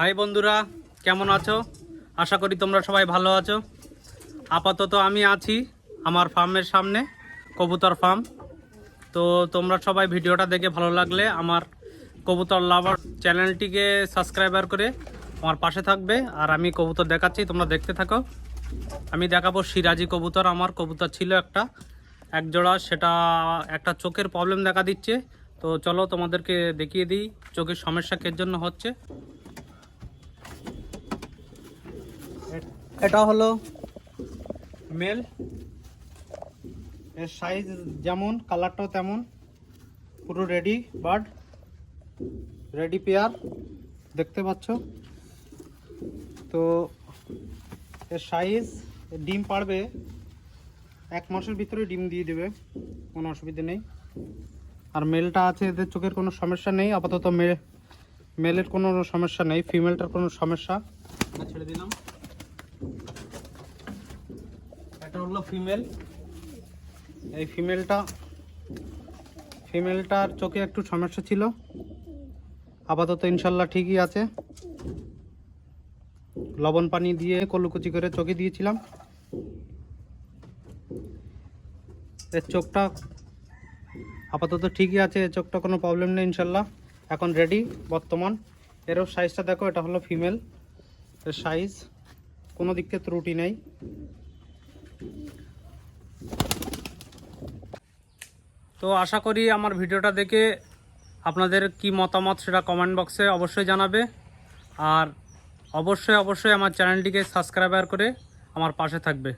High বন্ধুরা, কেমন আছো? আশা করি তোমরা সবাই ভালো আছো। আপাতত আমি আছি আমার ফার্মের সামনে, কবুতর ফার্ম। তো তোমরা সবাই ভিডিওটা দেখে ভালো লাগলে আমার কবুতর লাভার চ্যানেলটিকে সাবস্ক্রাইবার করে আমার পাশে থাকবে। আর আমি কবুতর দেখাচ্ছি, তোমরা দেখতে থাকো। আমি দেখাবো সিরাজি কবুতর। আমার কবুতর ছিল এক জোড়া, সেটা একটা চোখের প্রবলেম দেখা দিচ্ছে। তো চলো তোমাদেরকে দেখিয়ে দিই চোখের সমস্যা কের জন্য হচ্ছে। এটা হলো মেল, এর সাইজ যেমন কালারটাও তেমন, পুরো রেডি বার্ড, রেডি পেয়ার দেখতে পাচ্ছ। তো এর সাইজ, ডিম পাড়বে 1 মাসের ভিতরে, ডিম দিয়ে দেবে, কোনো অসুবিধা নেই। আর মেলটা আছে, এদের চোখের কোনো সমস্যা নেই আপাতত। মেলের কোনো সমস্যা নেই, ফিমেলটার কোনো সমস্যা। ছেড়ে দিলাম। এটা হলো ফিমেল। এই ফিমেলটার চোখে একটু সমস্যা ছিল, আপাতত ইনশাল্লাহ ঠিকই আছে। লবণ পানি দিয়ে কলুকুচি করে চোখে দিয়েছিলাম। এর চোখটা আপাতত ঠিকই আছে, এর চোখটা কোনো প্রবলেম নেই ইনশাল্লাহ, এখন রেডি বর্তমান। এরও সাইজটা দেখো, এটা হলো ফিমেল, এর সাইজ কোনো দিক থেকে ত্রুটি নেই। তো আশা করি আমার ভিডিওটা দেখে আপনাদের কি মতামত সেটা কমেন্ট বক্সে অবশ্যই জানাবে। আর অবশ্যই আমার চ্যানেলটিকে সাবস্ক্রাইবার করে আমার পাশে থাকবে।